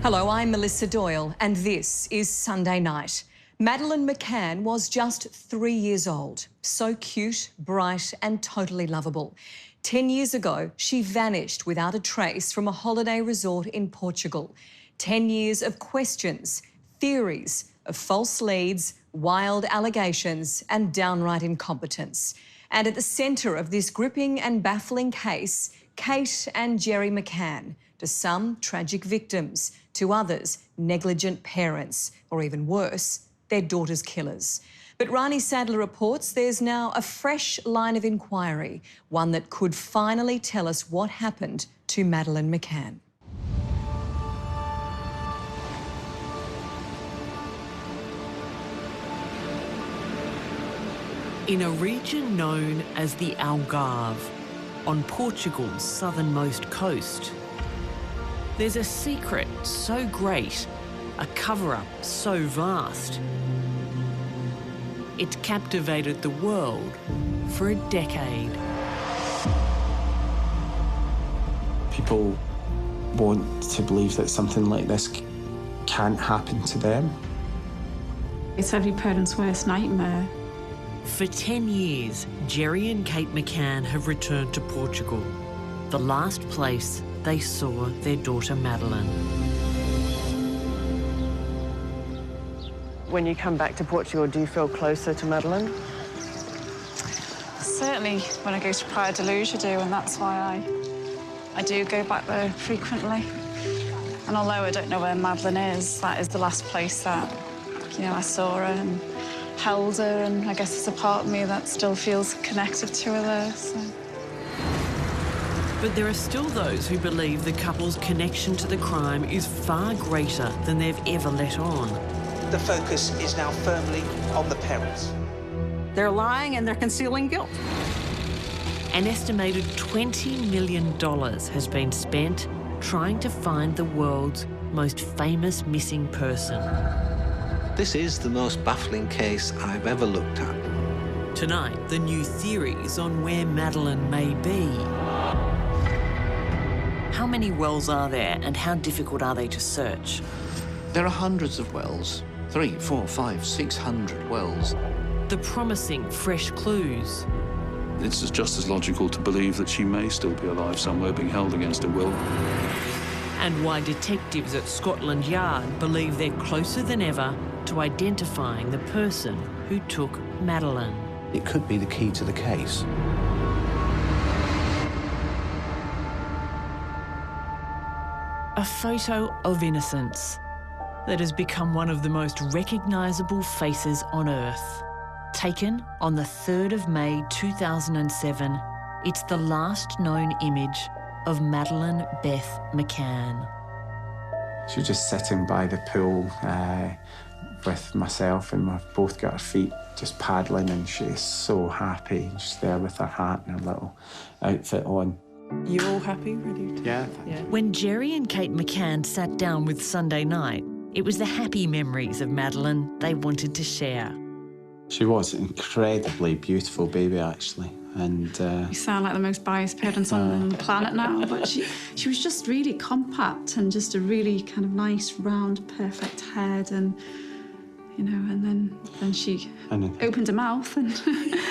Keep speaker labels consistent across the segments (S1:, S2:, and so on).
S1: Hello, I'm Melissa Doyle, and this is Sunday Night. Madeleine Mccann was just 3 years old. So cute, bright and totally lovable. 10 years ago, she vanished without a trace from a holiday resort in Portugal. 10 years of questions, theories, of false leads, wild allegations and downright incompetence. And at the centre of this gripping and baffling case, Kate and Gerry Mccann. To some, tragic victims. To others, negligent parents. Or even worse, their daughter's killers. But Rani Sadler reports there's now a fresh line of inquiry, one that could finally tell us what happened to Madeleine Mccann.
S2: In a region known as the Algarve, on Portugal's southernmost coast, there's a secret so great, a cover-up so vast. It captivated the world for a decade.
S3: People want to believe that something like this can't happen to them.
S4: It's every parent's worst nightmare.
S2: For 10 years, Gerry and Kate Mccann have returned to Portugal, the last place they saw their daughter Madeleine.
S5: When you come back to Portugal, do you feel closer to Madeleine?
S4: Certainly when I go to Praia de Luz, I do, and that's why I do go back there frequently. And although I don't know where Madeleine is, that is the last place that, I saw her and held her, and I guess there's a part of me that still feels connected to her there, so.
S2: But there are still those who believe the couple's connection to the crime is far greater than they've ever let on.
S6: The focus is now firmly on the parents.
S7: They're lying and they're concealing guilt.
S2: An estimated $20 million has been spent trying to find the world's most famous missing person.
S8: This is the most baffling case I've ever looked at.
S2: Tonight, the new theories on where Madeleine may be. How many wells are there and how difficult are they to search?
S8: There are hundreds of wells. 300, 400, 500, 600 wells.
S2: The promising fresh clues.
S9: It's just as logical to believe that she may still be alive somewhere being held against her will.
S2: And why detectives at Scotland Yard believe they're closer than ever to identifying the person who took Madeleine.
S8: It could be the key to the case.
S2: A photo of innocence that has become one of the most recognisable faces on Earth. Taken on the 3rd of May 2007, it's the last known image of Madeleine Beth Mccann.
S3: She was just sitting by the pool with myself, and we've both got our feet just paddling, and she's so happy. She's there with her hat and her little outfit on.
S5: You're all happy, ready to...
S3: Yeah.
S2: When Gerry and Kate Mccann sat down with Sunday Night, it was the happy memories of Madeleine they wanted to share.
S3: She was an incredibly beautiful baby, actually. And
S4: You sound like the most biased parents on the planet now, but she was just really compact and just a really kind of nice, round, perfect head, and and then she opened her mouth, and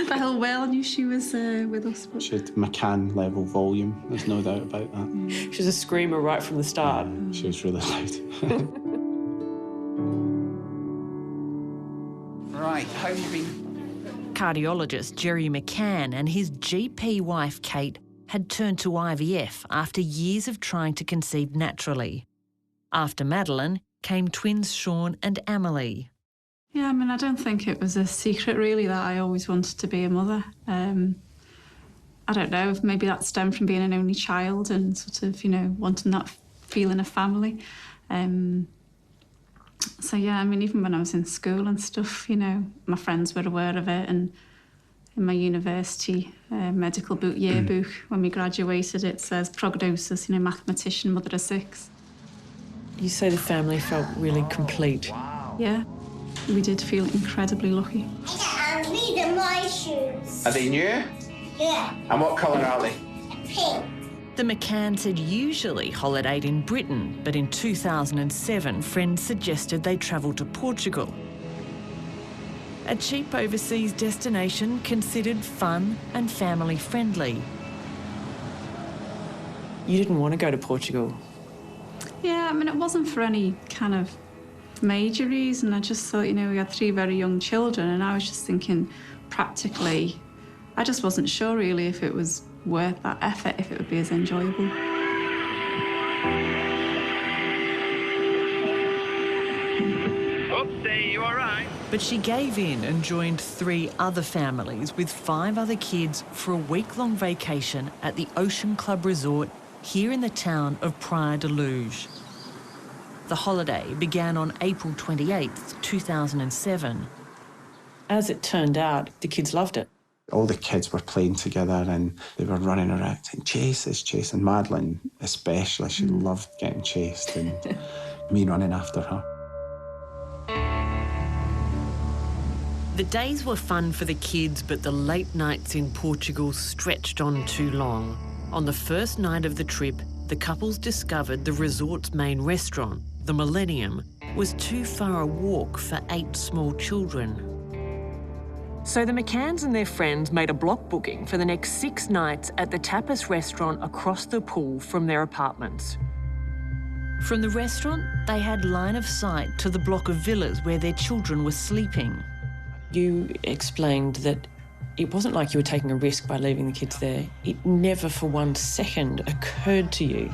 S4: the whole world knew she was with us. But...
S3: She had Mccann level volume. There's no doubt about that.
S5: She was a screamer right from the start.
S3: She was really loud.
S6: Right, how have you been?
S2: Cardiologist Gerry Mccann and his GP wife Kate had turned to IVF after years of trying to conceive naturally. After Madeleine came twins Sean and Amelie.
S4: Yeah, I mean, I don't think it was a secret, really, that I always wanted to be a mother. I don't know, if maybe that stemmed from being an only child and sort of, wanting that feeling of family. So, yeah, I mean, even when I was in school and stuff, my friends were aware of it, and in my university medical book yearbook, when we graduated, it says prognosis, mathematician, mother of 6.
S5: You say the family felt really complete.
S4: Yeah, we did feel incredibly lucky.
S10: And these are my shoes.
S6: Are they new?
S10: Yeah.
S6: And what colour are they?
S10: Pink.
S2: The Mccanns had usually holidayed in Britain, but in 2007, friends suggested they travel to Portugal. A cheap overseas destination considered fun and family-friendly.
S5: You didn't want to go to Portugal?
S4: Yeah, I mean, it wasn't for any kind of major reason. I just thought, you know, we had 3 very young children, and I was just thinking, practically, I just wasn't sure really if it was worth that effort, if it would be as enjoyable.
S10: Oopsie, you all right?
S2: But she gave in and joined 3 other families with 5 other kids for a week-long vacation at the Ocean Club Resort here in the town of Praia de Luz. The holiday began on April 28th, 2007.
S5: As it turned out, the kids loved it.
S3: All the kids were playing together and they were running around saying, chase us, chase. And Madeleine especially, she loved getting chased and me running after her.
S2: The days were fun for the kids, but the late nights in Portugal stretched on too long. On the first night of the trip, the couples discovered the resort's main restaurant, the Millennium, was too far a walk for 8 small children. So the Mccanns and their friends made a block booking for the next 6 nights at the tapas restaurant across the pool from their apartments. From the restaurant, they had line of sight to the block of villas where their children were sleeping.
S5: You explained that it wasn't like you were taking a risk by leaving the kids there. It never for 1 second occurred to you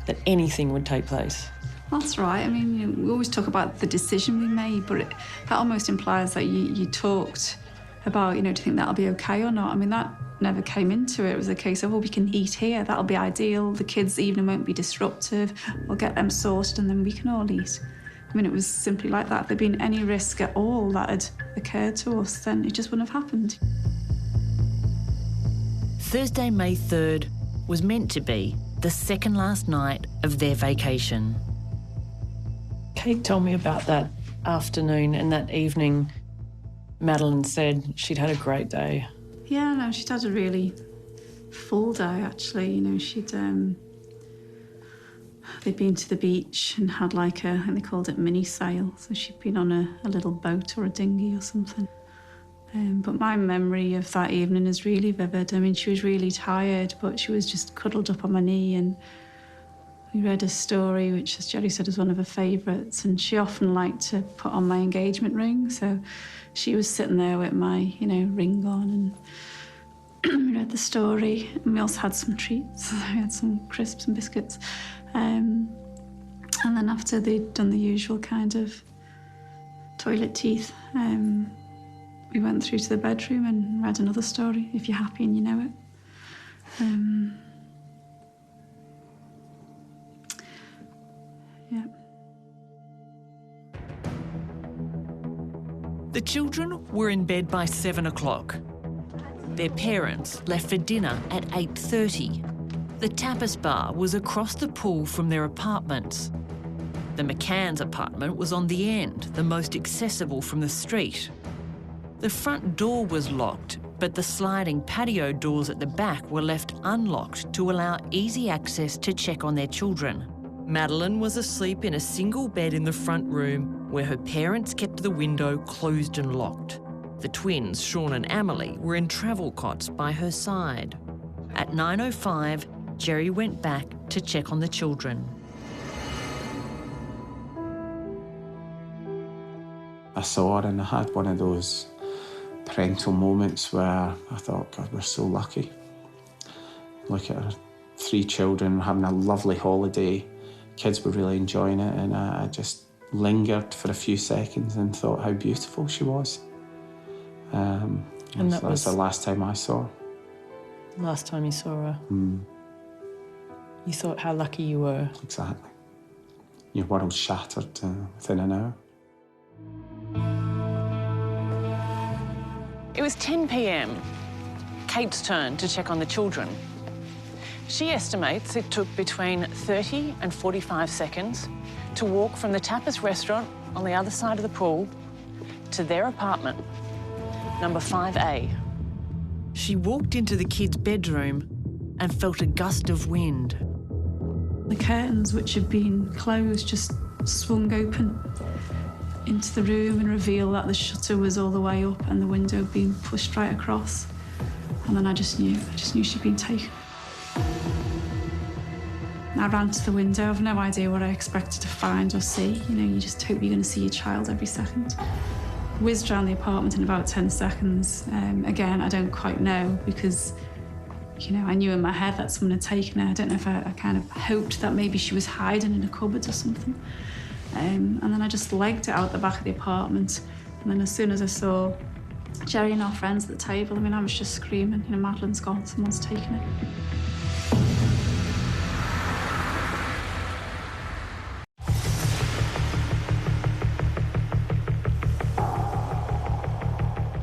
S5: that anything would take place.
S4: That's right. I mean, you know, we always talk about the decision we made, but that almost implies that you talked about, you know, do you think that'll be okay or not? I mean, that never came into it. It was a case of, well, we can eat here, that'll be ideal, the kids' evening won't be disruptive, we'll get them sorted and then we can all eat. I mean, it was simply like that. If there'd been any risk at all that had occurred to us, then it just wouldn't have happened.
S2: Thursday, May 3rd was meant to be the second last night of their vacation.
S5: Kate told me about that afternoon and that evening. Madeleine said she'd had a great day.
S4: Yeah, no, she'd had a really full day, actually. You know, they'd been to the beach and had like I think they called it mini sail. So she'd been on a little boat or a dinghy or something. But my memory of that evening is really vivid. I mean, she was really tired, but she was just cuddled up on my knee and we read a story, which, as Jerry said, is one of her favourites, and she often liked to put on my engagement ring. So she was sitting there with my, you know, ring on, and we read the story. And we also had some treats. We had some crisps and biscuits. And then after they'd done the usual kind of toilet teeth, we went through to the bedroom and read another story, If You're Happy and You Know It. Yeah.
S2: The children were in bed by 7 o'clock. Their parents left for dinner at 8:30. The tapas bar was across the pool from their apartments. The Mccann's apartment was on the end, the most accessible from the street. The front door was locked, but the sliding patio doors at the back were left unlocked to allow easy access to check on their children. Madeleine was asleep in a single bed in the front room where her parents kept the window closed and locked. The twins, Sean and Amelie, were in travel cots by her side. At 9:05, Jerry went back to check on the children.
S3: I saw her and I had one of those parental moments where I thought, God, we're so lucky. Look at her, 3 children having a lovely holiday. Kids were really enjoying it, and I just lingered for a few seconds and thought how beautiful she was.
S5: And that was
S3: the last time I saw her.
S5: Last time you saw her. You thought how lucky you were.
S3: Exactly. Your world shattered within an hour.
S2: It was 10 p.m. Kate's turn to check on the children. She estimates it took between 30 and 45 seconds to walk from the tapas restaurant on the other side of the pool to their apartment, number 5A. She walked into the kids' bedroom and felt a gust of wind.
S4: The curtains, which had been closed, just swung open into the room and revealed that the shutter was all the way up and the window had been pushed right across. And then I just knew she'd been taken. I ran to the window. I've no idea what I expected to find or see. You know, you just hope you're going to see your child every second. Whizzed around the apartment in about 10 seconds. Again, I don't quite know because, you know, I knew in my head that someone had taken her. I don't know if I kind of hoped that maybe she was hiding in a cupboard or something. And then I just legged it out the back of the apartment. And then as soon as I saw Jerry and our friends at the table, I mean, I was just screaming, you know, Madeleine's gone, someone's taken it.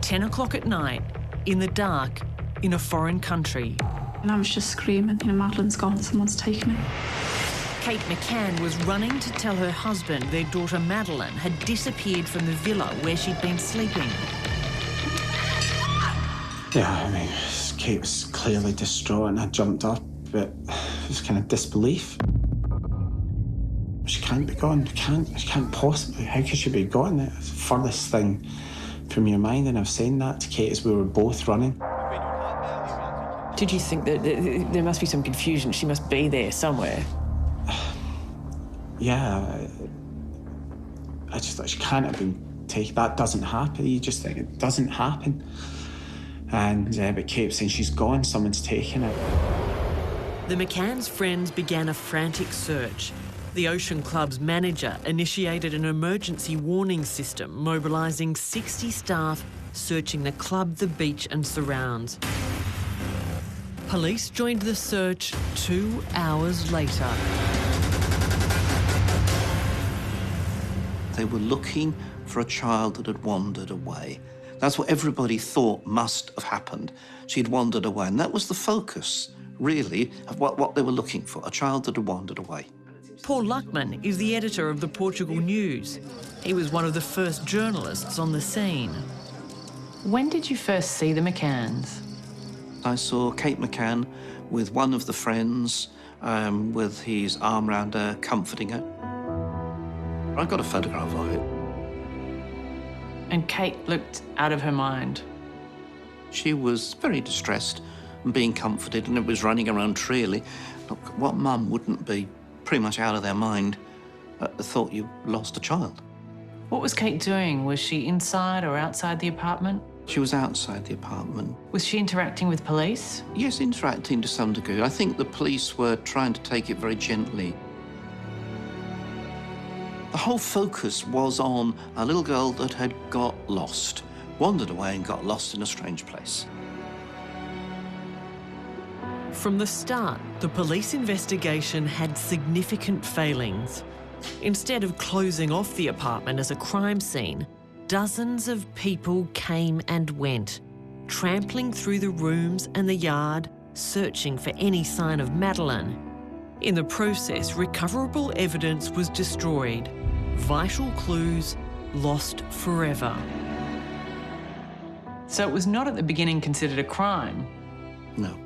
S2: "10 o'clock at night, in the dark, in a foreign country."
S4: And I was just screaming, you know, Madeleine's gone, someone's taken it.
S2: Kate Mccann was running to tell her husband their daughter Madeleine had disappeared from the villa where she'd been sleeping.
S3: Yeah, I mean, Kate was clearly distraught and I jumped up, but it was kind of disbelief. She can't be gone. She can't possibly. How could she be gone? It's the furthest thing from your mind, and I was saying that to Kate as we were both running.
S5: Did you think that there must be some confusion? She must be there somewhere.
S3: Yeah, I just thought she can't have been taken. That doesn't happen. You just think it doesn't happen. And but Kate saying she's gone, someone's taken it.
S2: The McCann's friends began a frantic search. The Ocean Club's manager initiated an emergency warning system, mobilising 60 staff searching the club, the beach and surrounds. Police joined the search 2 hours later.
S8: They were looking for a child that had wandered away. That's what everybody thought must have happened. She'd wandered away, and that was the focus, really, of what they were looking for, a child that had wandered away.
S2: Paul Luckman is the editor of the Portugal News. He was one of the first journalists on the scene.
S5: When did you first see the McCanns?
S8: I saw Kate Mccann with one of the friends, with his arm around her, comforting her. I got a photograph of it.
S5: And Kate looked out of her mind.
S8: She was very distressed and being comforted, and it was running around Treely. Look, what mum wouldn't be pretty much out of their mind at the thought you lost a child?
S5: What was Kate doing? Was she inside or outside the apartment?
S8: She was outside the apartment.
S5: Was she interacting with police?
S8: Yes, interacting to some degree. I think the police were trying to take it very gently. The whole focus was on a little girl that had got lost, wandered away and got lost in a strange place.
S2: From the start, the police investigation had significant failings. Instead of closing off the apartment as a crime scene, dozens of people came and went, trampling through the rooms and the yard, searching for any sign of Madeleine. In the process, recoverable evidence was destroyed. Vital clues lost forever.
S5: So it was not at the beginning considered a crime?
S8: No.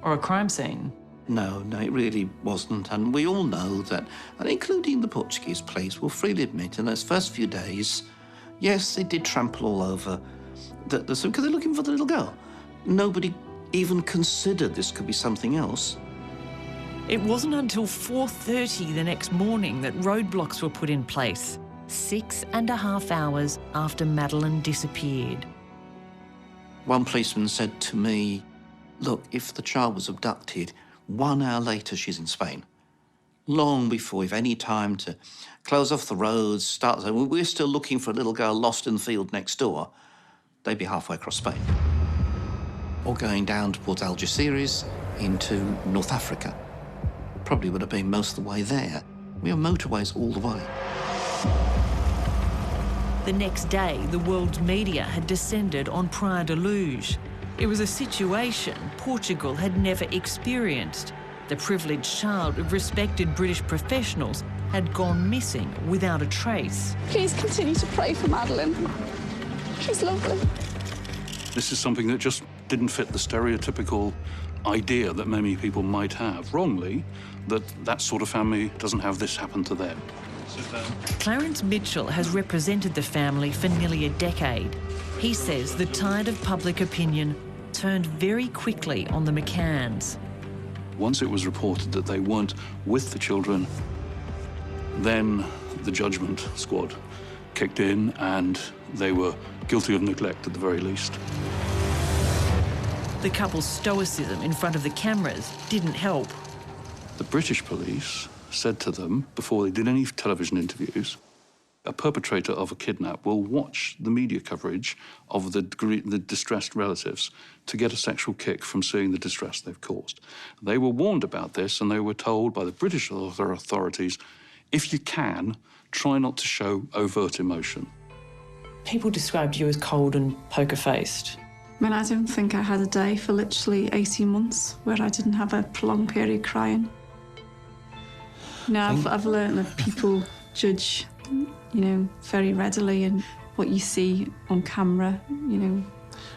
S5: Or a crime scene?
S8: No, it really wasn't. And we all know that, and including the Portuguese police, will freely admit in those first few days, yes, they did trample all over because they're looking for the little girl. Nobody even considered this could be something else.
S2: It wasn't until 4:30 the next morning that roadblocks were put in place, 6.5 hours after Madeleine disappeared.
S8: One policeman said to me, look, if the child was abducted, 1 hour later she's in Spain. Long before we've any time to close off the roads, start saying, we're still looking for a little girl lost in the field next door, they'd be halfway across Spain. Or going down towards Algeciras into North Africa. Probably would have been most of the way there. We have motorways all the way.
S2: The next day, the world's media had descended on Praia da Luz. It was a situation Portugal had never experienced. The privileged child of respected British professionals had gone missing without a trace.
S4: Please continue to pray for Madeleine. She's lovely.
S9: This is something that just didn't fit the stereotypical idea that many people might have, wrongly, that that sort of family doesn't have this happen to them.
S2: Clarence Mitchell has represented the family for nearly a decade. He says the tide of public opinion turned very quickly on the McCanns.
S9: Once it was reported that they weren't with the children, then the judgment squad kicked in and they were guilty of neglect at the very least.
S2: The couple's stoicism in front of the cameras didn't help.
S9: The British police said to them, before they did any television interviews, a perpetrator of a kidnap will watch the media coverage of the distressed relatives to get a sexual kick from seeing the distress they've caused. They were warned about this and they were told by the British authorities, if you can, try not to show overt emotion.
S5: People described you as cold and poker-faced.
S4: I mean, I don't think I had a day for literally 18 months where I didn't have a prolonged period crying. You know, I've learned that people judge, you know, very readily, and what you see on camera, you know,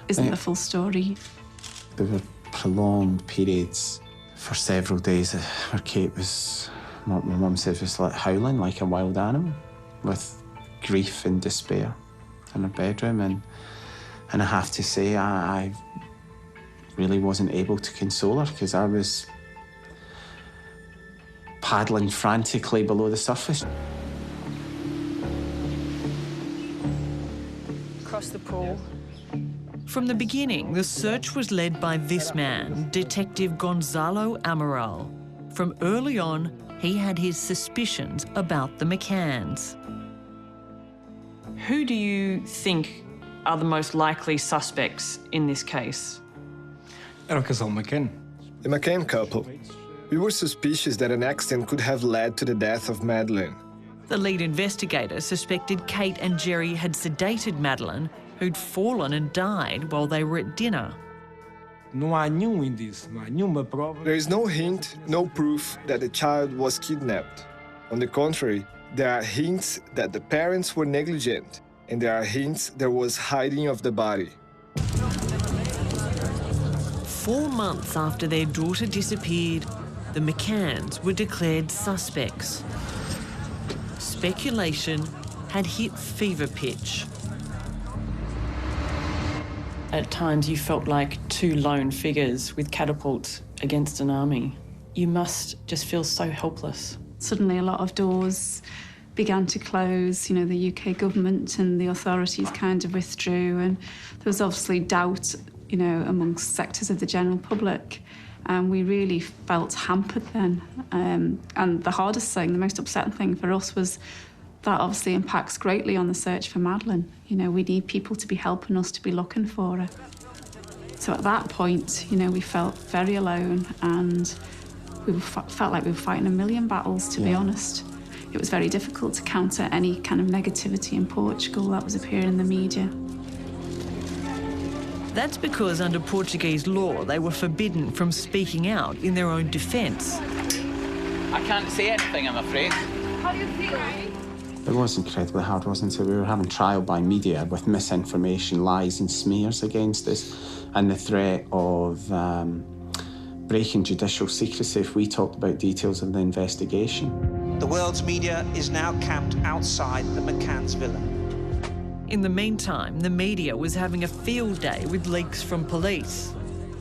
S4: isn't the full story.
S3: There were prolonged periods for several days where Kate was, what my mum said, was like howling like a wild animal with grief and despair in her bedroom. And I have to say, I really wasn't able to console her because I was paddling frantically below the surface.
S7: Across the pool.
S2: From the beginning, the search was led by this man, Detective Gonzalo Amaral. From early on, he had his suspicions about the McCanns.
S5: Who do you think are the most likely suspects in this case?
S10: Era o casal Mccann.
S11: The Mccann couple. We were suspicious that an accident could have led to the death of Madeleine.
S2: The lead investigator suspected Kate and Jerry had sedated Madeleine, who'd fallen and died while they were at dinner.
S10: Não há nenhum indício, não há nenhuma prova.
S11: There is no hint, no proof that the child was kidnapped. On the contrary, there are hints that the parents were negligent, and there are hints there was hiding of the body.
S2: 4 months after their daughter disappeared, the McCanns were declared suspects. Speculation had hit fever pitch.
S5: At times you felt like two lone figures with catapults against an army. You must just feel so helpless.
S4: Suddenly a lot of doors began to close. You know, the UK government and the authorities kind of withdrew, and there was obviously doubt, you know, amongst sectors of the general public. And we really felt hampered then. And the hardest thing, the most upsetting thing for us was that obviously impacts greatly on the search for Madeleine. You know, we need people to be helping us, to be looking for her. So at that point, you know, we felt very alone, and we felt like we were fighting a million battles, to be honest. It was very difficult to counter any kind of negativity in Portugal that was appearing in the media.
S2: That's because under Portuguese law, they were forbidden from speaking out in their own defence.
S12: I can't say anything, I'm afraid.
S4: How do you feel?
S3: It was incredibly hard, wasn't it? We were having trial by media with misinformation, lies and smears against us, and the threat of breaking judicial secrecy if we talked about details of the investigation.
S6: The world's media is now camped outside the McCann's villa.
S2: In the meantime, the media was having a field day with leaks from police.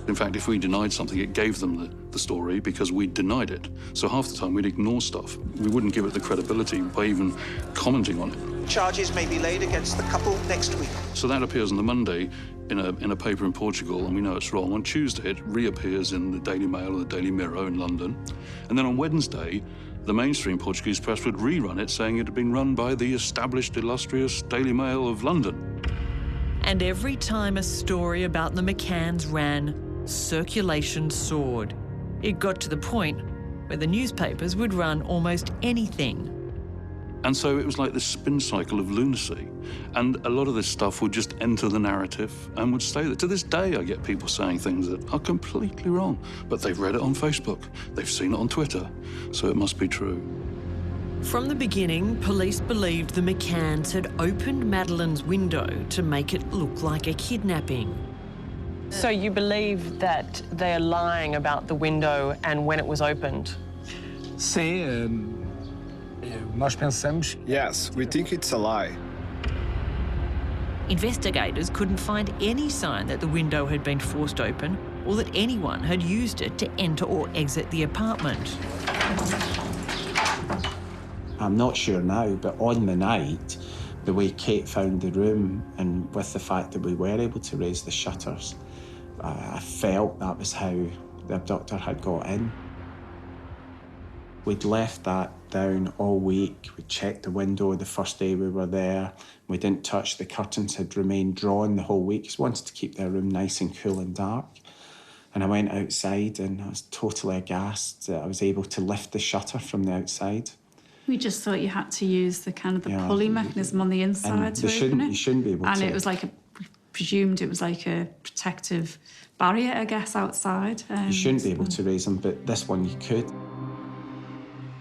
S9: In fact, if we denied something, it gave them the story because we denied it. So half the time we'd ignore stuff. We wouldn't give it the credibility by even commenting on it.
S6: Charges may be laid against the couple next week.
S9: So that appears on the Monday in a paper in Portugal, and we know it's wrong. On Tuesday, it reappears in the Daily Mail or the Daily Mirror in London. And then on Wednesday, the mainstream Portuguese press would rerun it, saying it had been run by the established, illustrious Daily Mail of London.
S2: And every time a story about the McCanns ran, circulation soared. It got to the point where the newspapers would run almost anything.
S9: And so it was like this spin cycle of lunacy. And a lot of this stuff would just enter the narrative and would stay there. To this day, I get people saying things that are completely wrong, but they've read it on Facebook, they've seen it on Twitter, so it must be true.
S2: From the beginning, police believed the McCanns had opened Madeleine's window to make it look like a kidnapping.
S13: So you believe that they're lying about the window and when it was opened?
S10: Sim, nós pensamos.
S11: Yes, we think it's a lie.
S2: Investigators couldn't find any sign that the window had been forced open or that anyone had used it to enter or exit the apartment.
S3: I'm not sure now, but on the night, the way Kate found the room and with the fact that we were able to raise the shutters, I felt that was how the abductor had got in. We'd left that down all week. We checked the window the first day we were there. We didn't touch. The curtains had remained drawn the whole week. Just wanted to keep their room nice and cool and dark. And I went outside and I was totally aghast that I was able to lift the shutter from the outside.
S4: We just thought you had to use the kind of the pulley mechanism on the inside to open it.
S3: You shouldn't be able to.
S4: And it was like we presumed it was like a protective barrier, I guess, outside.
S3: You shouldn't be able to raise them, but this one you could.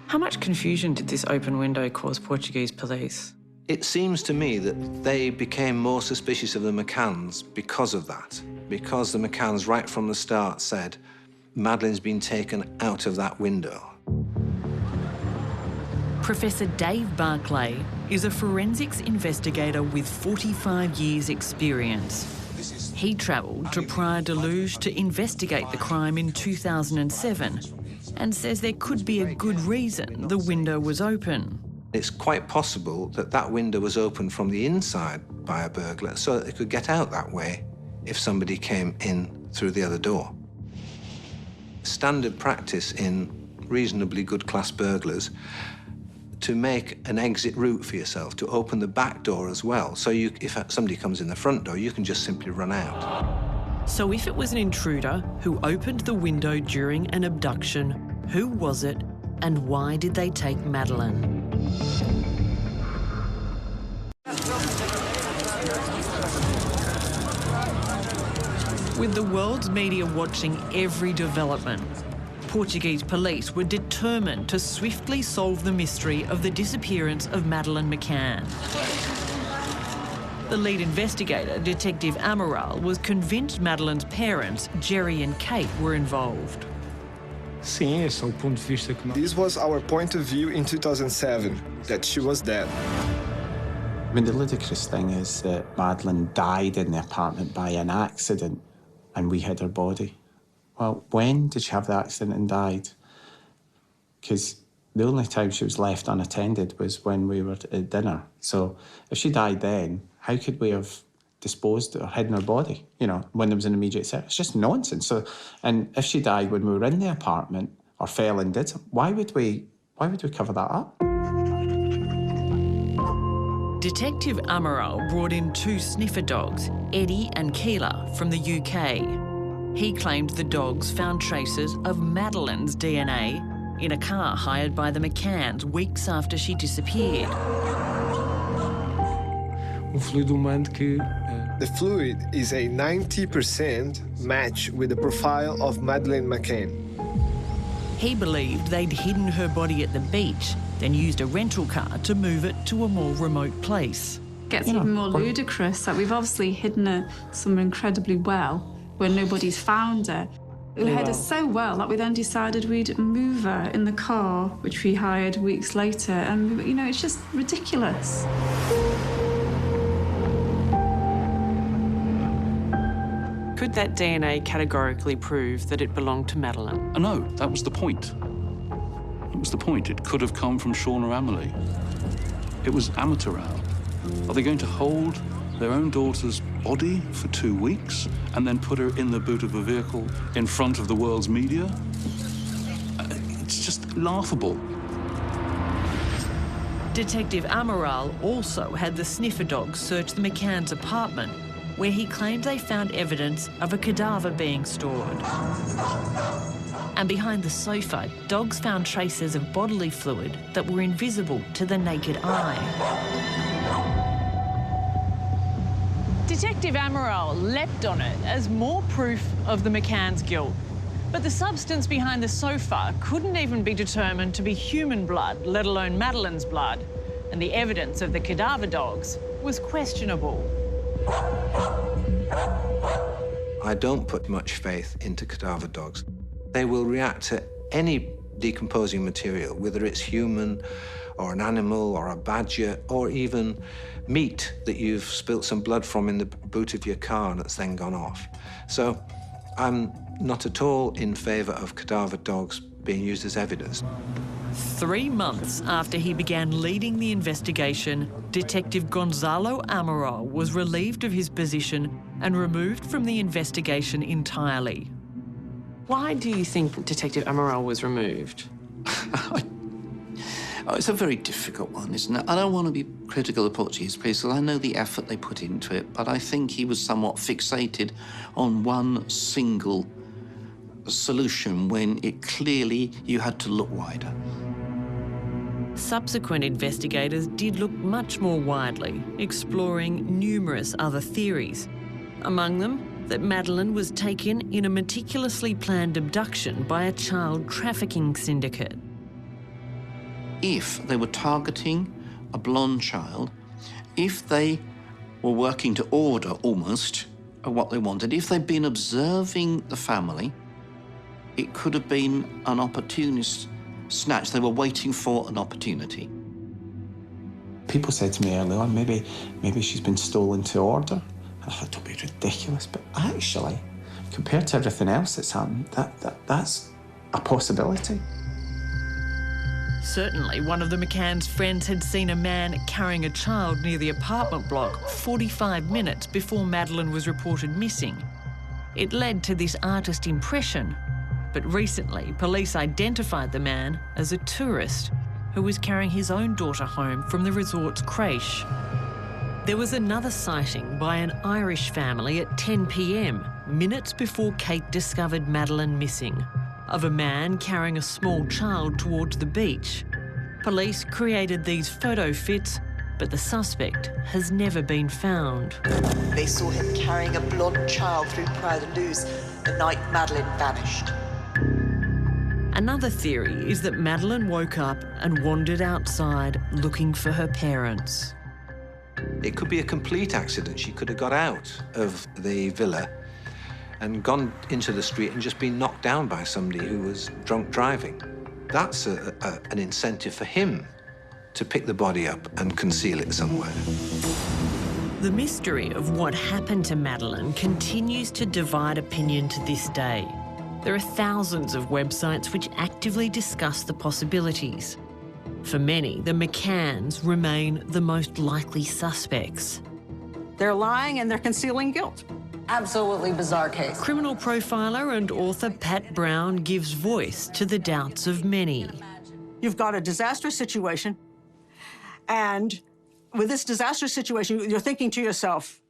S5: How much confusion did this open window cause Portuguese police?
S6: It seems to me that they became more suspicious of the Mccanns because of that, because the Mccanns right from the start said, Madeleine's been taken out of that window.
S2: Professor Dave Barclay is a forensics investigator with 45 years' experience. He travelled to Praia de Luz to investigate the crime in 2007 and says there could be a good reason the window was open.
S6: It's quite possible that that window was opened from the inside by a burglar so that they could get out that way if somebody came in through the other door. Standard practice in reasonably good class burglars to make an exit route for yourself, to open the back door as well. So if somebody comes in the front door, you can just simply run out.
S2: So if it was an intruder who opened the window during an abduction, who was it and why did they take Madeleine? With the world's media watching every development, Portuguese police were determined to swiftly solve the mystery of the disappearance of Madeleine Mccann. The lead investigator, Detective Amaral, was convinced Madeleine's parents, Jerry and Kate, were involved.
S10: Sim, esse é o ponto de vista que nós...
S11: This was our point of view in 2007, that she was dead.
S3: I mean, the ludicrous thing is that Madeleine died in the apartment by an accident and we hid her body. Well, when did she have the accident and died? Because the only time she was left unattended was when we were at dinner. So if she died then, how could we have disposed or hidden her body, you know, when there was an immediate threat? It's just nonsense. So, and if she died when we were in the apartment or fell and did something, why would we cover that up?
S2: Detective Amaral brought in 2 sniffer dogs, Eddie and Keela, from the UK. He claimed the dogs found traces of Madeleine's DNA in a car hired by the Mccanns weeks after she disappeared.
S10: Fluido humano que...
S11: The fluid is a 90% match with the profile of Madeleine Mccann.
S2: He believed they'd hidden her body at the beach, then used a rental car to move it to a more remote place.
S4: It gets even more ludicrous that we've obviously hidden her somewhere incredibly well where nobody's found her. We hid her so well that we then decided we'd move her in the car, which we hired weeks later, and, you know, it's just ridiculous.
S5: Could that DNA categorically prove that it belonged to Madeleine?
S9: No, that was the point. That was the point. It could have come from Sean or Amelie. It was amateur hour. Are they going to hold their own daughter's body for 2 weeks and then put her in the boot of a vehicle in front of the world's media? It's just laughable.
S2: Detective Amaral also had the sniffer dogs search the Mccanns' apartment, where he claimed they found evidence of a cadaver being stored. And behind the sofa, dogs found traces of bodily fluid that were invisible to the naked eye.
S13: Detective Amaral leapt on it as more proof of the Mccanns' guilt. But the substance behind the sofa couldn't even be determined to be human blood, let alone Madeleine's blood. And the evidence of the cadaver dogs was questionable.
S6: I don't put much faith into cadaver dogs. They will react to any decomposing material, whether it's human or an animal or a badger or even meat that you've spilt some blood from in the boot of your car and it's then gone off. So I'm not at all in favour of cadaver dogs being used as evidence.
S2: 3 months after he began leading the investigation, Detective Gonzalo Amaral was relieved of his position and removed from the investigation entirely.
S5: Why do you think Detective Amaral was removed?
S8: It's a very difficult one, isn't it? I don't want to be critical of the Portuguese police, because I know the effort they put into it, but I think he was somewhat fixated on one single solution when it clearly you had to look wider.
S2: Subsequent investigators did look much more widely, exploring numerous other theories. Among them, that Madeleine was taken in a meticulously planned abduction by a child trafficking syndicate.
S8: If they were targeting a blonde child, if they were working to order almost what they wanted, if they'd been observing the family, it could have been an opportunist snatch. They were waiting for an opportunity.
S3: People said to me early on, maybe she's been stolen to order. I thought, don't be ridiculous, but actually, compared to everything else that's happened, that's a possibility.
S2: Certainly, one of the McCann's friends had seen a man carrying a child near the apartment block 45 minutes before Madeleine was reported missing. It led to this artist impression, but recently police identified the man as a tourist who was carrying his own daughter home from the resort's creche. There was another sighting by an Irish family at 10 p.m, minutes before Kate discovered Madeleine missing, of a man carrying a small child towards the beach. Police created these photo fits, but the suspect has never been found.
S14: They saw him carrying a blonde child through Pride Luz the night Madeleine vanished.
S2: Another theory is that Madeleine woke up and wandered outside looking for her parents.
S6: It could be a complete accident. She could have got out of the villa and gone into the street and just been knocked down by somebody who was drunk driving. That's an incentive for him to pick the body up and conceal it somewhere.
S2: The mystery of what happened to Madeleine continues to divide opinion to this day. There are thousands of websites which actively discuss the possibilities. For many, the Mccanns remain the most likely suspects.
S7: They're lying and they're concealing guilt.
S14: Absolutely bizarre case.
S2: Criminal profiler and author Pat Brown gives voice to the doubts of many.
S7: You've got a disastrous situation, and with this disastrous situation, you're thinking to yourself,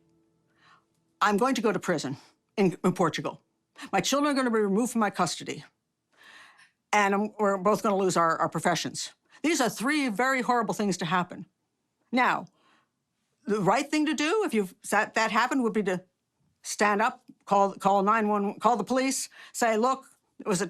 S7: I'm going to go to prison in Portugal. My children are going to be removed from my custody, and we're both going to lose our professions. These are 3 very horrible things to happen. Now, the right thing to do if that happened would be to stand up, call 911, call the police, say, look, it was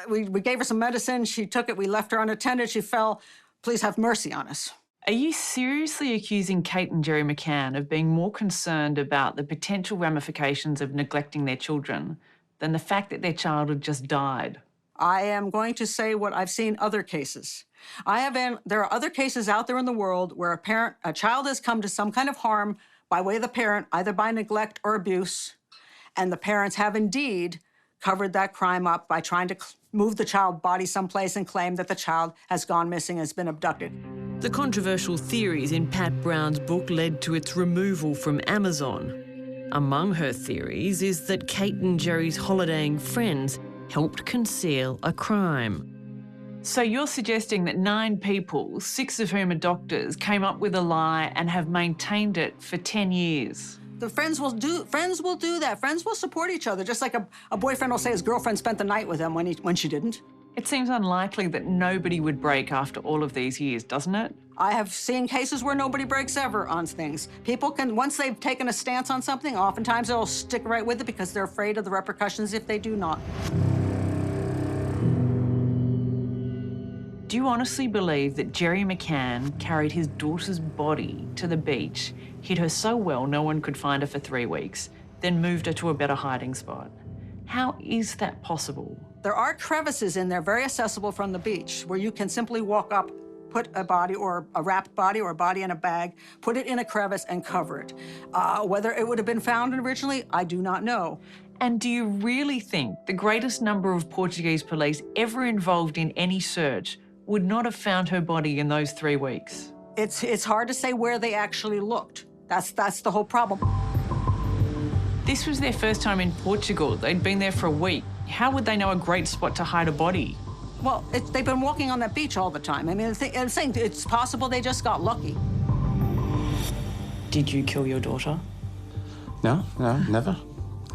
S7: we gave her some medicine, she took it, we left her unattended, she fell, please have mercy on us.
S13: Are you seriously accusing Kate and Jerry Mccann of being more concerned about the potential ramifications of neglecting their children than the fact that their child had just died?
S7: I am going to say what I've seen other cases. There are other cases out there in the world where a child has come to some kind of harm by way of the parent, either by neglect or abuse, and the parents have indeed covered that crime up by trying to move the child's body someplace and claim that the child has gone missing, has been abducted.
S2: The controversial theories in Pat Brown's book led to its removal from Amazon. Among her theories is that Kate and Jerry's holidaying friends helped conceal a crime.
S13: So you're suggesting that 9 people, 6 of whom are doctors, came up with a lie and have maintained it for 10 years?
S7: The friends will do that. Friends will support each other, just like a boyfriend will say his girlfriend spent the night with him when she didn't.
S13: It seems unlikely that nobody would break after all of these years, doesn't it?
S7: I have seen cases where nobody breaks ever on things. People can, once they've taken a stance on something, oftentimes they'll stick right with it because they're afraid of the repercussions if they do not.
S13: Do you honestly believe that Jerry Mccann carried his daughter's body to the beach, hid her so well no one could find her for 3 weeks, then moved her to a better hiding spot. How is that possible?
S7: There are crevices in there, very accessible from the beach, where you can simply walk up, put a body or a wrapped body or a body in a bag, put it in a crevice and cover it. Whether it would have been found originally, I do not know.
S13: And do you really think the greatest number of Portuguese police ever involved in any search would not have found her body in those 3 weeks?
S7: It's hard to say where they actually looked. That's the whole problem.
S13: This was their first time in Portugal. They'd been there for a week. How would they know a great spot to hide a body?
S7: Well, they've been walking on that beach all the time. I mean, I'm saying it's possible they just got lucky.
S5: Did you kill your daughter?
S3: No, never.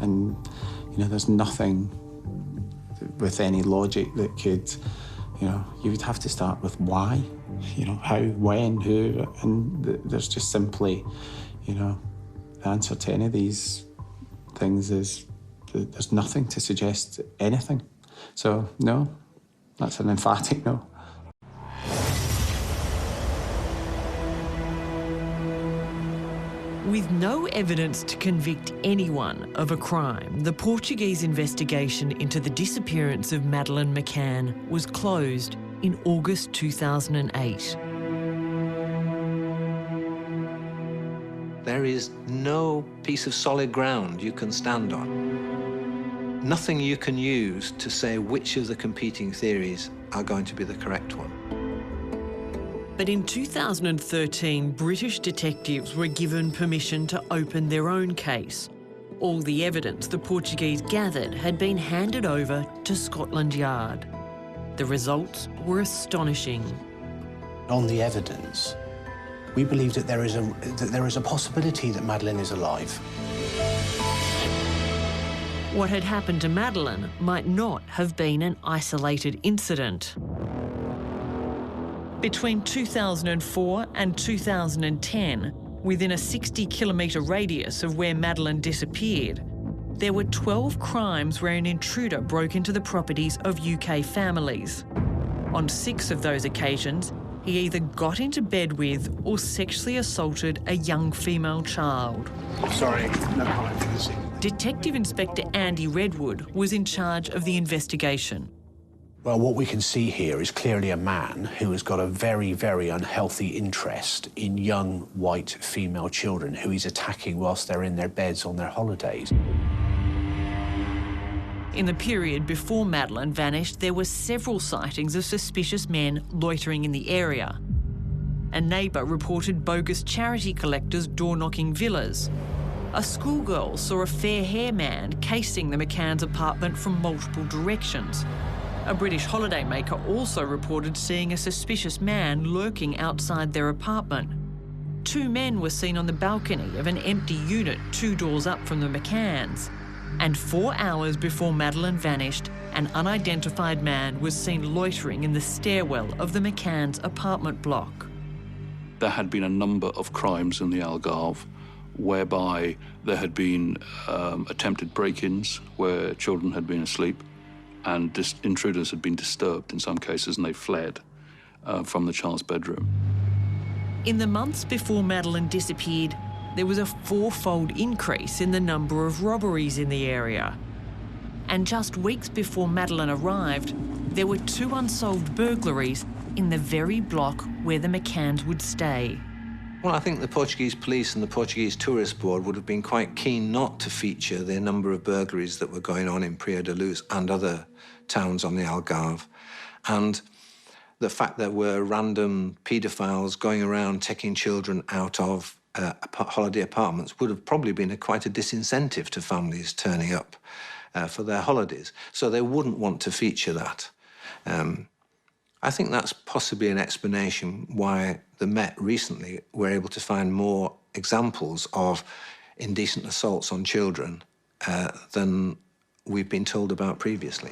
S3: And, you know, there's nothing with any logic that could, you know, you would have to start with why, you know, how, when, who, and there's just simply, you know, the answer to any of these things is there's nothing to suggest anything. So, no, that's an emphatic no.
S2: With no evidence to convict anyone of a crime, the Portuguese investigation into the disappearance of Madeleine Mccann was closed in August 2008.
S6: There is no piece of solid ground you can stand on. Nothing you can use to say which of the competing theories are going to be the correct one.
S2: But in 2013, British detectives were given permission to open their own case. All the evidence the Portuguese gathered had been handed over to Scotland Yard. The results were astonishing.
S15: On the evidence, we believe that there is a possibility that Madeleine is alive.
S2: What had happened to Madeleine might not have been an isolated incident. Between 2004 and 2010, within a 60-kilometre radius of where Madeleine disappeared, there were 12 crimes where an intruder broke into the properties of UK families. On 6 of those occasions, he either got into bed with or sexually assaulted a young female child.
S15: Sorry, no comment for the scene.
S2: Detective Inspector Andy Redwood was in charge of the investigation.
S15: Well, what we can see here is clearly a man who has got a very, very unhealthy interest in young white female children who he's attacking whilst they're in their beds on their holidays.
S2: In the period before Madeleine vanished, there were several sightings of suspicious men loitering in the area. A neighbour reported bogus charity collectors door-knocking villas. A schoolgirl saw a fair-haired man casing the McCann's apartment from multiple directions. A British holidaymaker also reported seeing a suspicious man lurking outside their apartment. 2 men were seen on the balcony of an empty unit 2 doors up from the McCanns. And 4 hours before Madeleine vanished, an unidentified man was seen loitering in the stairwell of the McCann's apartment block.
S9: There had been a number of crimes in the Algarve whereby there had been attempted break-ins where children had been asleep, and intruders had been disturbed in some cases, and they fled from the child's bedroom.
S2: In the months before Madeleine disappeared, there was a 4-fold increase in the number of robberies in the area. And just weeks before Madeleine arrived, there were 2 unsolved burglaries in the very block where the McCanns would stay.
S6: Well, I think the Portuguese police and the Portuguese Tourist Board would have been quite keen not to feature the number of burglaries that were going on in Pria da Luz and other towns on the Algarve. And the fact that there were random paedophiles going around taking children out of holiday apartments would have probably been quite a disincentive to families turning up for their holidays. So they wouldn't want to feature that. I think that's possibly an explanation why the Met recently were able to find more examples of indecent assaults on children than we've been told about previously.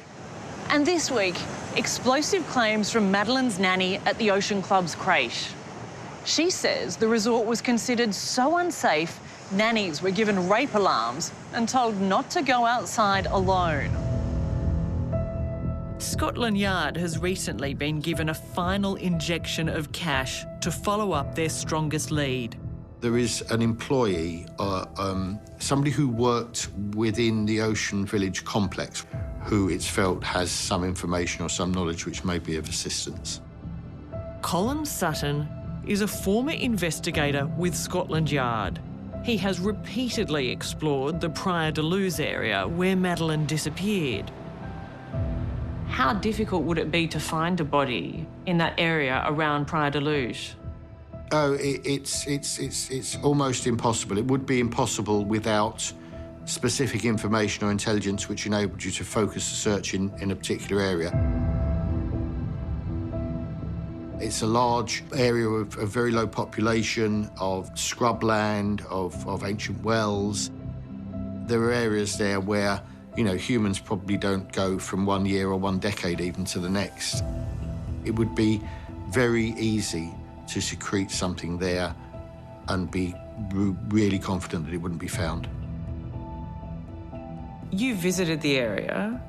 S13: And this week, explosive claims from Madeleine's nanny at the Ocean Club's crèche. She says the resort was considered so unsafe, nannies were given rape alarms and told not to go outside alone.
S2: Scotland Yard has recently been given a final injection of cash to follow up their strongest lead.
S16: There is an employee, somebody who worked within the Ocean Village complex, who it's felt has some information or some knowledge which may be of assistance.
S2: Colin Sutton is a former investigator with Scotland Yard. He has repeatedly explored the Praia de Luz area where Madeleine disappeared. How difficult would it be to find a body in that area around Praia de Luz?
S16: Oh, it's almost impossible. It would be impossible without specific information or intelligence which enabled you to focus the search in a particular area. It's a large area of very low population, of scrubland, of ancient wells. There are areas there where, you know, humans probably don't go from 1 year or 1 decade even to the next. It would be very easy to secrete something there and be really confident that it wouldn't be found.
S5: You visited the area.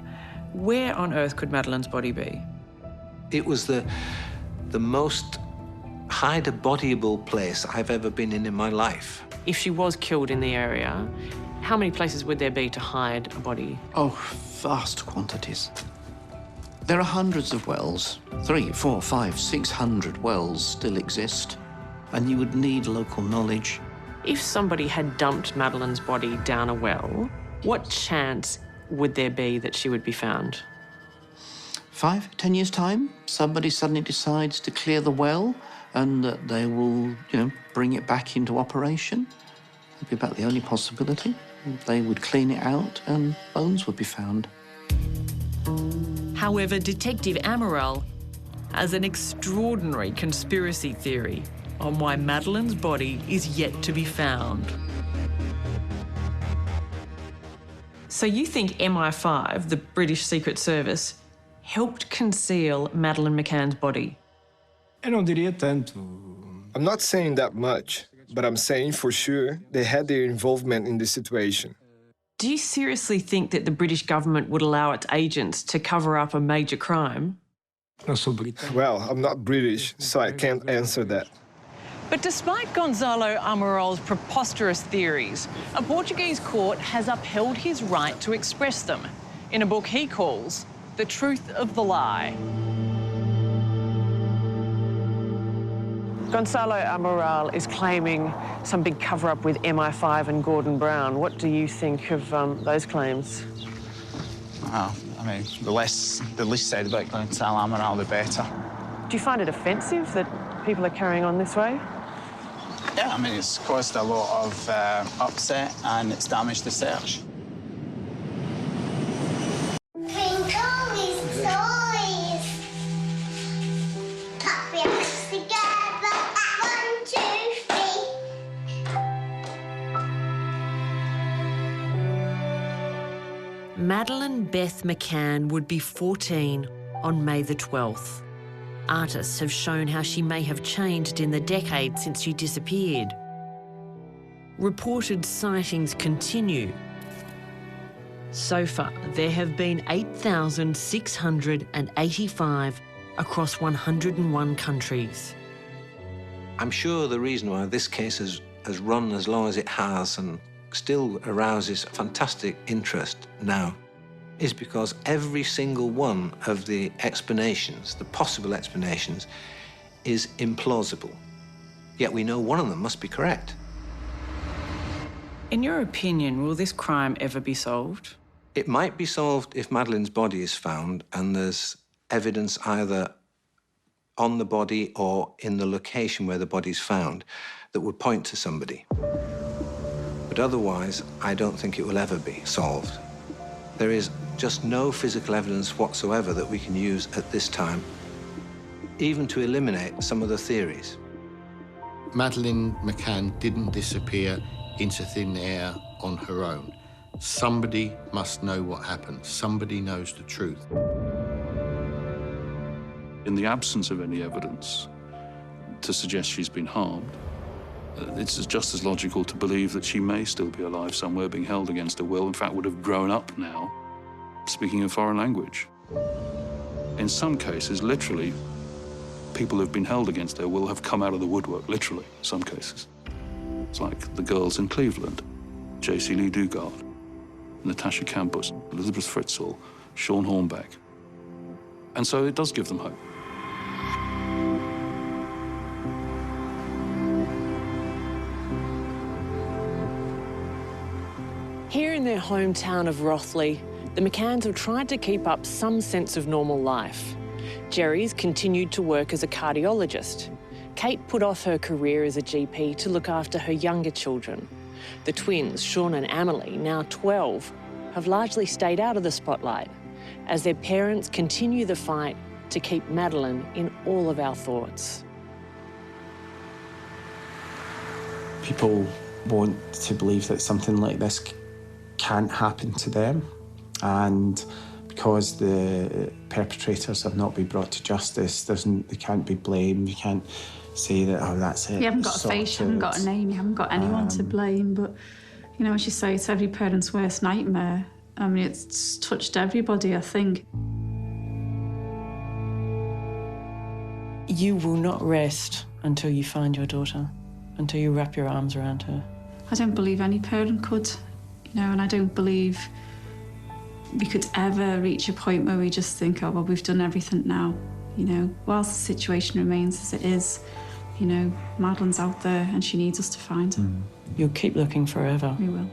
S5: Where on earth could Madeleine's body be?
S6: It was the most hide-a-bodyable place I've ever been in my life.
S5: If she was killed in the area, how many places would there be to hide a body?
S8: Oh, vast quantities. There are hundreds of wells. 300, 400, 500, 600 wells still exist, and you would need local knowledge.
S5: If somebody had dumped Madeleine's body down a well, what chance would there be that she would be found?
S8: 5, 10 years' time, somebody suddenly decides to clear the well and that they will, you know, bring it back into operation. That'd be about the only possibility. They would clean it out and bones would be found.
S2: However, Detective Amaral has an extraordinary conspiracy theory on why Madeleine's body is yet to be found.
S5: So you think MI5, the British Secret Service, helped conceal Madeleine McCann's body?
S10: Eu não diria tanto.
S11: I'm not saying that much, but I'm saying for sure they had their involvement in the situation.
S5: Do you seriously think that the British government would allow its agents to cover up a major crime?
S11: Well, I'm not British, so I can't answer that.
S13: But despite Gonzalo Amaral's preposterous theories, a Portuguese court has upheld his right to express them in a book he calls The Truth of the Lie. Gonzalo Amaral is claiming some big cover-up with MI5 and Gordon Brown. What do you think of those claims?
S12: Well, I mean, the less said about Gonzalo Amaral, the better.
S13: Do you find it offensive that people are carrying on this way?
S12: Yeah, I mean, it's caused a lot of upset and it's damaged the search.
S2: Madeleine Beth Mccann would be 14 on May the 12th. Artists have shown how she may have changed in the decade since she disappeared. Reported sightings continue. So far, there have been 8,685 across 101 countries.
S6: I'm sure the reason why this case has run as long as it has and still arouses fantastic interest now is because every single one of the explanations, the possible explanations, is implausible. Yet we know one of them must be correct.
S5: In your opinion, will this crime ever be solved?
S6: It might be solved if Madeleine's body is found and there's evidence either on the body or in the location where the body's found that would point to somebody. But otherwise, I don't think it will ever be solved. There is just no physical evidence whatsoever that we can use at this time, even to eliminate some of the theories.
S16: Madeleine McCann didn't disappear into thin air on her own. Somebody must know what happened. Somebody knows the truth.
S9: In the absence of any evidence to suggest she's been harmed, it's just as logical to believe that she may still be alive somewhere, being held against her will, in fact would have grown up now, speaking a foreign language. In some cases, literally, people who've been held against their will have come out of the woodwork, literally, in some cases. It's like the girls in Cleveland, J.C. Lee Dugard, Natasha Campos, Elizabeth Fritzl, Sean Hornbeck. And so it does give them hope.
S13: Here in their hometown of Rothley, the Mccanns have tried to keep up some sense of normal life. Jerry's continued to work as a cardiologist. Kate put off her career as a GP to look after her younger children. The twins, Sean and Amelie, now 12, have largely stayed out of the spotlight as their parents continue the fight to keep Madeleine in all of our thoughts.
S3: People want to believe that something like this can't happen to them, and because the perpetrators have not been brought to justice, they can't be blamed. You can't say that, oh, that's it.
S4: You haven't got a face, you haven't got a name, you haven't got anyone to blame. But, you know, as you say, it's every parent's worst nightmare. I mean, it's touched everybody, I think.
S5: You will not rest until you find your daughter, until you wrap your arms around her.
S4: I don't believe any parent could, you know, and I don't believe we could ever reach a point where we just think, oh, well, we've done everything now. You know, whilst the situation remains as it is, you know, Madeleine's out there and she needs us to find her.
S5: You'll keep looking forever.
S4: We will.